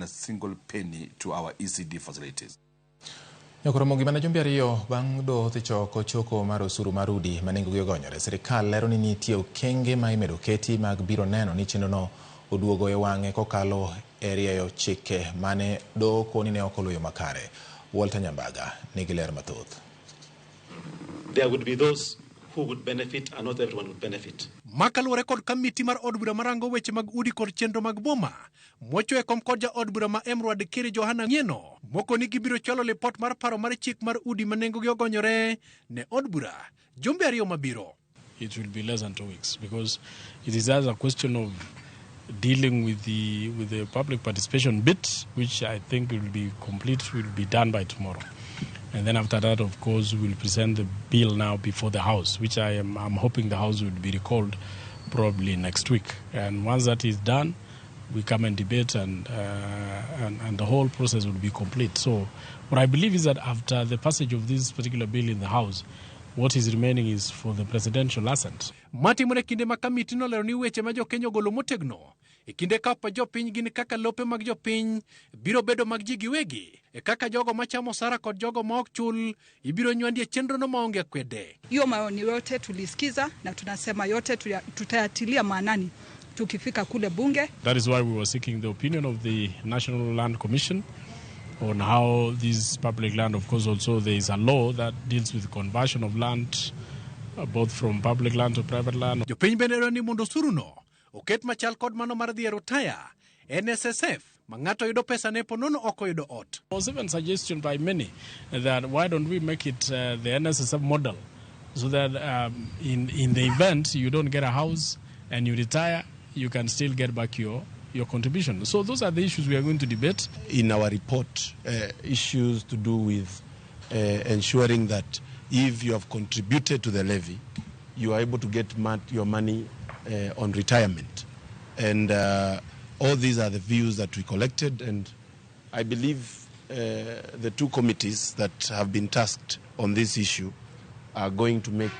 a single penny to our ECD facilities. Ramogi manajumbe rieyo bang' do ochako mar osuru marudi manengogi ogonyore. Sirkal lero ni nitie okenge ma imedo keti mag biro neno ni chenrono oduogo e wang'e kokalo e rieyo chike mane do koni ne ok oluyo makare. Walter Nyambaga nigi ler mathoth. There would be those who would benefit and not everyone would benefit. Makaluwore kod kamiti mar od bura marango weche mag udi kod chenro mag boma mocho e kom kod ja od bura ma Emrwad Kiri Johana Ngieno moko ni gibiro cholo lipot mar paro mar chik mar udi manengogi ogonyore ne od bura jumbe ariyo mabiro. It will be less than 2 weeks because it is as a question of dealing with the public participation bit, which I think will be complete, will be done by tomorrow. And then after that, of course, we'll present the bill now before the House, which I'm hoping the House will be recalled probably next week. And once that is done, we come and debate and the whole process will be complete. So what I believe is that after the passage of this particular bill in the House, what is remaining is for the presidential assent. Matimore kinde ma kamiti no lero ni weche ma jokenya golo motegno e kinde ka pa jopiny gin kaka lope mag jopiny biro bedo mag ji giwegi e kaka jogo machamo sara kod jogo ma ok chul ibiro nywandie chenro no maonge kwede. Hiyo maoni yote tulisikiza na tunasema yote tutayatilia maanani tukifika kule bunge. That is why we were seeking the opinion of the National Land Commission on how this public land, of course, also there is a law that deals with conversion of land, both from public land to private land. Jopiny bende ni mondo osuru no oket machal kod mano mar dhier otaya NSSF mangato yudo pesa ne ponono oko yudo ot. There was even suggestion by many that why don't we make it the NSSF model so that in the event you don't get a house and you retire, you can still get back your contribution. So those are the issues we are going to debate. In our report, issues to do with ensuring that if you have contributed to the levy, you are able to get your money on retirement. And all these are the views that we collected, and I believe the two committees that have been tasked on this issue are going to make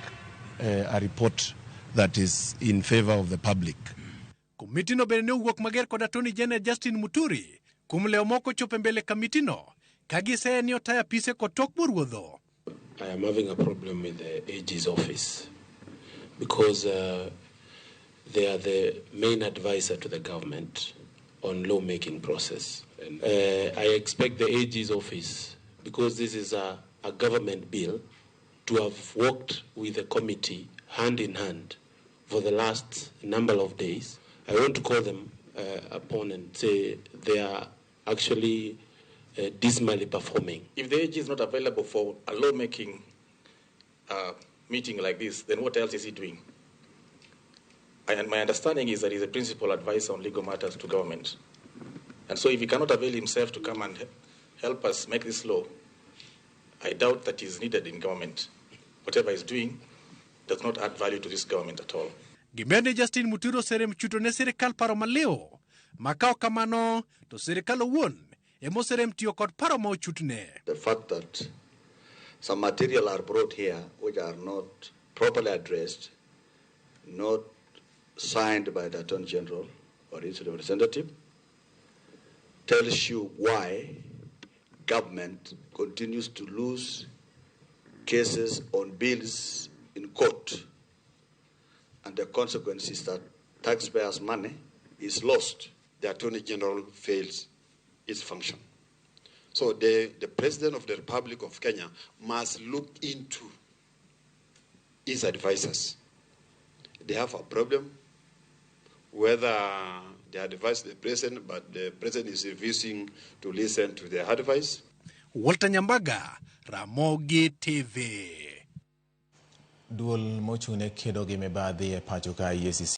a report that is in favor of the public. Komiti no bende uwuok mager kod Attorney General Justin Muturi kum leo moko chope mbele kamiti no kagise ni otaya pise kod tok moruodho. I am having a problem with the AG's office because they are the main advisor to the government on law-making process. And, I expect the AG's office, because this is a government bill, to have worked with the committee hand in hand for the last number of days. I want to call them upon and say they are actually dismally performing. If the AG is not available for a lawmaking meeting like this, then what else is he doing? And my understanding is that he's a principal advisor on legal matters to government. And so if he cannot avail himself to come and help us make this law, I doubt that he's needed in government. Whatever he's doing does not add value to this government at all. Gimene Justin Muturo serem chuto ne sirkal paro maleo makao kamano to sirkal owuon emo serem tiyo kod paro ma ochutne. The fact that some material are brought here which are not properly addressed, not signed by the Attorney General or his representative, tells you why government continues to lose cases on bills in court. And the consequence is that taxpayers' money is lost. The Attorney General fails its function. So the President of the Republic of Kenya must look into his advisors. They have a problem, whether they advise the President, but the President is refusing to listen to their advice. Walter Nyambaga, Ramogi TV. Duol mochune kedo gi mibadhi e pacho ka